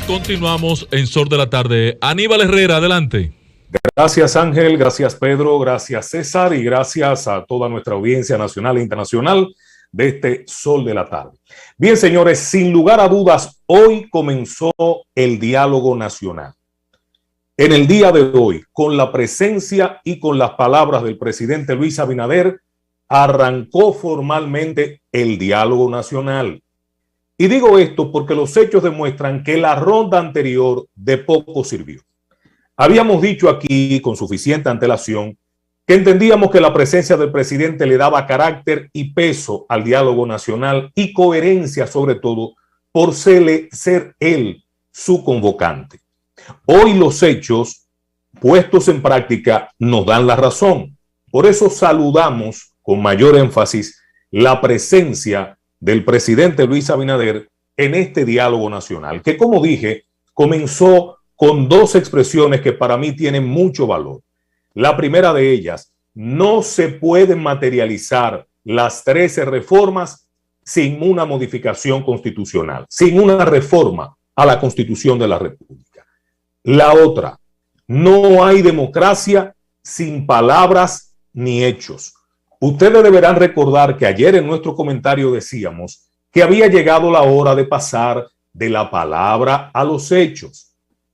Continuamos en Sol de la Tarde. Aníbal Herrera, adelante. Gracias Ángel, gracias Pedro, gracias César y gracias a toda nuestra audiencia nacional e internacional de este Sol de la Tarde. Bien, señores, sin lugar a dudas, hoy comenzó el diálogo nacional. En el día de hoy, con la presencia y con las palabras del presidente Luis Abinader, arrancó formalmente el diálogo nacional. Y digo esto porque los hechos demuestran que la ronda anterior de poco sirvió. Habíamos dicho aquí con suficiente antelación que entendíamos que la presencia del presidente le daba carácter y peso al diálogo nacional y coherencia, sobre todo, por ser él su convocante. Hoy los hechos puestos en práctica nos dan la razón. Por eso saludamos con mayor énfasis la presencia del presidente Luis Abinader en este diálogo nacional, que como dije, comenzó con dos expresiones que para mí tienen mucho valor. La primera de ellas, no se pueden materializar las 13 reformas sin una modificación constitucional, sin una reforma a la Constitución de la República. La otra, no hay democracia sin palabras ni hechos. Ustedes deberán recordar que ayer en nuestro comentario decíamos que había llegado la hora de pasar de la palabra a los hechos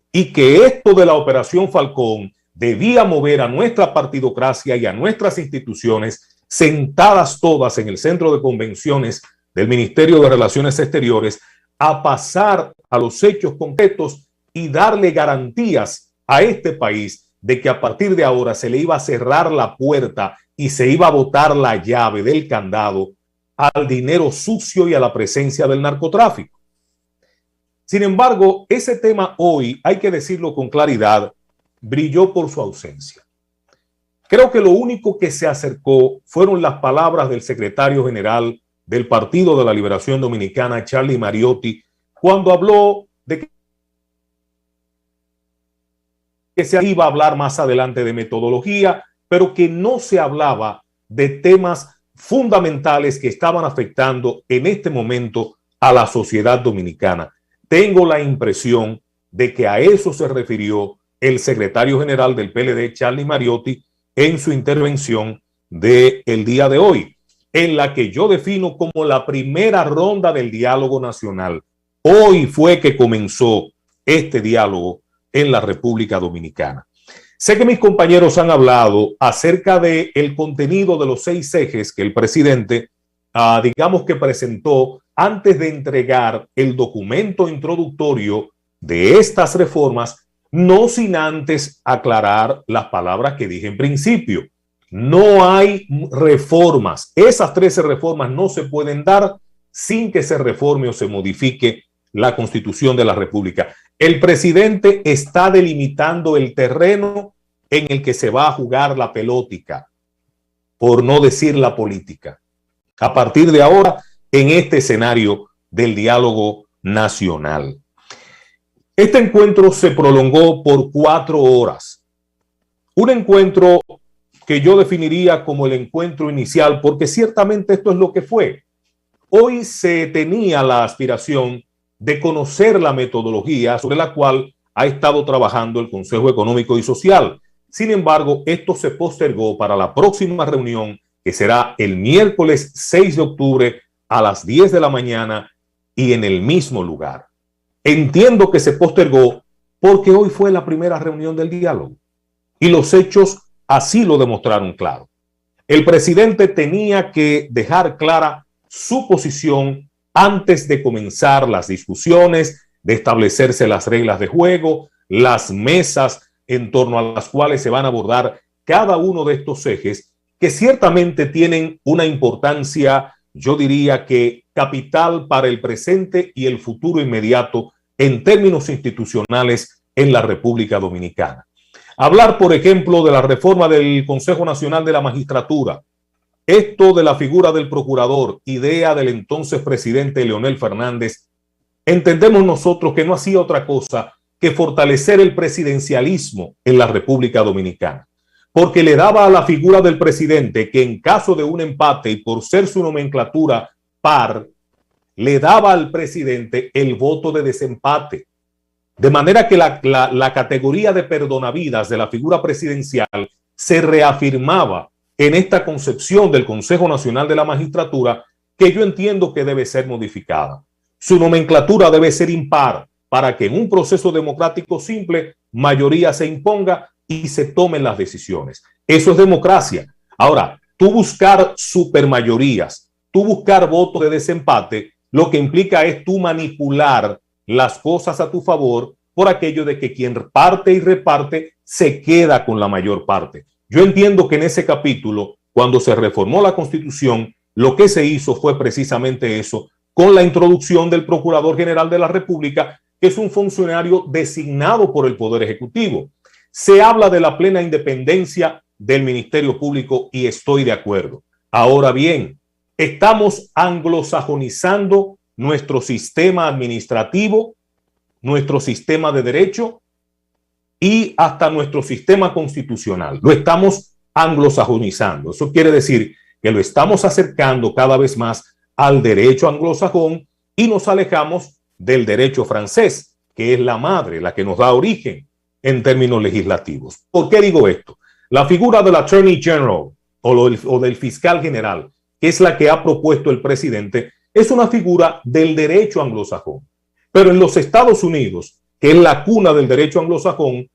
y que esto de la Operación Falcón debía mover a nuestra partidocracia y a nuestras instituciones sentadas todas en el centro de convenciones del Ministerio de Relaciones Exteriores a pasar a los hechos concretos y darle garantías a este país de que a partir de ahora se le iba a cerrar la puerta y se iba a botar la llave del candado al dinero sucio y a la presencia del narcotráfico. Sin embargo, ese tema hoy, hay que decirlo con claridad, brilló por su ausencia. Creo que lo único que se acercó fueron las palabras del secretario general del Partido de la Liberación Dominicana, Charlie Mariotti, cuando habló de que se iba a hablar más adelante de metodología, pero que no se hablaba de temas fundamentales que estaban afectando en este momento a la sociedad dominicana. Tengo la impresión de que a eso se refirió el secretario general del PLD, Charlie Mariotti, en su intervención del día de hoy, en la que yo defino como la primera ronda del diálogo nacional. Hoy fue que comenzó este diálogo en la República Dominicana. Sé que mis compañeros han hablado acerca del contenido de los 6 ejes que el presidente, digamos que presentó antes de entregar el documento introductorio de estas reformas, no sin antes aclarar las palabras que dije en principio. No hay reformas. Esas 13 reformas no se pueden dar sin que se reforme o se modifique la Constitución de la República. El presidente está delimitando el terreno en el que se va a jugar la pelótica, por no decir la política. A partir de ahora, en este escenario del diálogo nacional. Este encuentro se prolongó por 4 horas. Un encuentro que yo definiría como el encuentro inicial, porque ciertamente esto es lo que fue. Hoy se tenía la aspiración de conocer la metodología sobre la cual ha estado trabajando el Consejo Económico y Social. Sin embargo, esto se postergó para la próxima reunión, que será el miércoles 6 de octubre a las 10 de la mañana y en el mismo lugar. Entiendo que se postergó porque hoy fue la primera reunión del diálogo y los hechos así lo demostraron claro. El presidente tenía que dejar clara su posición antes de comenzar las discusiones, de establecerse las reglas de juego, las mesas en torno a las cuales se van a abordar cada uno de estos ejes, que ciertamente tienen una importancia, yo diría que capital para el presente y el futuro inmediato en términos institucionales en la República Dominicana. Hablar, por ejemplo, de la reforma del Consejo Nacional de la Magistratura, esto de la figura del procurador, idea del entonces presidente Leonel Fernández, entendemos nosotros que no hacía otra cosa que fortalecer el presidencialismo en la República Dominicana. porque le daba a la figura del presidente que en caso de un empate y por ser su nomenclatura par, le daba al presidente el voto de desempate. De manera que la categoría de perdonavidas de la figura presidencial se reafirmaba en esta concepción del Consejo Nacional de la Magistratura, que yo entiendo que debe ser modificada. Su nomenclatura debe ser impar para que en un proceso democrático simple mayoría se imponga y se tomen las decisiones. Eso es democracia. Ahora, tú buscar supermayorías, tú buscar votos de desempate, lo que implica es tú manipular las cosas a tu favor por aquello de que quien parte y reparte se queda con la mayor parte. Yo entiendo que en ese capítulo, cuando se reformó la Constitución, lo que se hizo fue precisamente eso, con la introducción del Procurador General de la República, que es un funcionario designado por el Poder Ejecutivo. Se habla de la plena independencia del Ministerio Público y estoy de acuerdo. Ahora bien, estamos anglosajonizando nuestro sistema administrativo, nuestro sistema de derecho y hasta nuestro sistema constitucional. Lo estamos anglosajonizando. Eso quiere decir que lo estamos acercando cada vez más al derecho anglosajón y nos alejamos del derecho francés, que es la madre, la que nos da origen en términos legislativos. ¿Por qué digo esto? La figura del Attorney General o del fiscal general, que es la que ha propuesto el presidente, es una figura del derecho anglosajón. Pero en los Estados Unidos, que es la cuna del derecho anglosajón,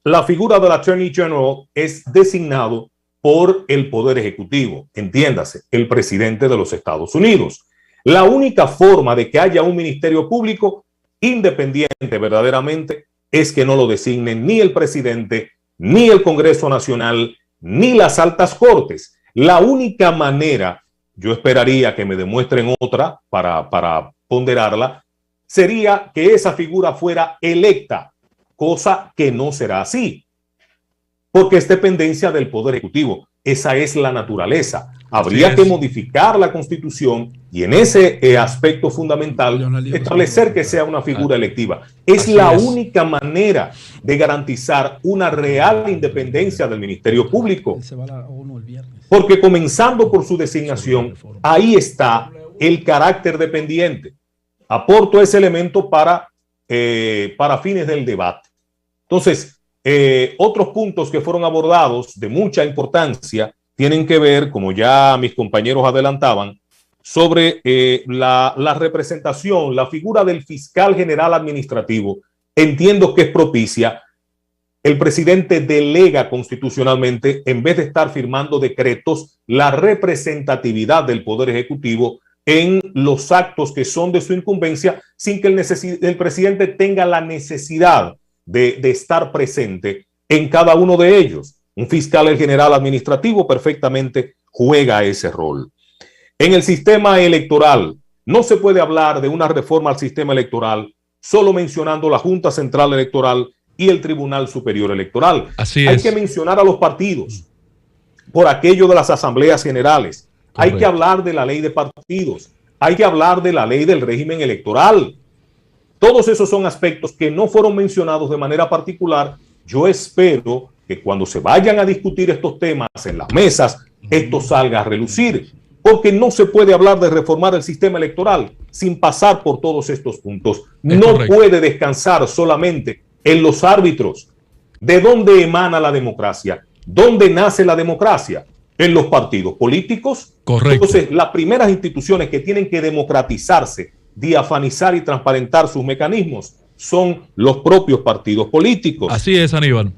la figura del Attorney General es designado por el Poder Ejecutivo, entiéndase, el presidente de los Estados Unidos. La única forma de que haya un ministerio público independiente verdaderamente es que no lo designen ni el presidente, ni el Congreso Nacional, ni las altas cortes. La única manera, yo esperaría que me demuestren otra para ponderarla, sería que esa figura fuera electa, cosa que no será así, porque es dependencia del Poder Ejecutivo. Esa es la naturaleza. Habría que modificar la Constitución y en ese aspecto fundamental establecer que sea una figura electiva. Es la única manera de garantizar una real independencia del Ministerio Público. Porque comenzando por su designación, ahí está el carácter dependiente. Aporto ese elemento para fines del debate. Entonces, otros puntos que fueron abordados de mucha importancia tienen que ver, como ya mis compañeros adelantaban, sobre la representación, la figura del fiscal general administrativo. Entiendo que es propicia. El presidente delega constitucionalmente, en vez de estar firmando decretos, la representatividad del Poder Ejecutivo en los actos que son de su incumbencia, sin que el presidente tenga la necesidad de estar presente en cada uno de ellos. Un fiscal general administrativo perfectamente juega ese rol. En el sistema electoral, no se puede hablar de una reforma al sistema electoral solo mencionando la Junta Central Electoral y el Tribunal Superior Electoral. Hay que mencionar a los partidos por aquello de las asambleas generales. Correcto. Hay que hablar de la ley de partidos. Hay que hablar de la ley del régimen electoral. Todos esos son aspectos que no fueron mencionados de manera particular. Yo espero que cuando se vayan a discutir estos temas en las mesas, esto salga a relucir, porque no se puede hablar de reformar el sistema electoral sin pasar por todos estos puntos. No puede descansar solamente en los árbitros. ¿De dónde emana la democracia? ¿Dónde nace la democracia? En los partidos políticos. Correcto. Entonces, las primeras instituciones que tienen que democratizarse, diafanizar y transparentar sus mecanismos son los propios partidos políticos. Así es, Aníbal.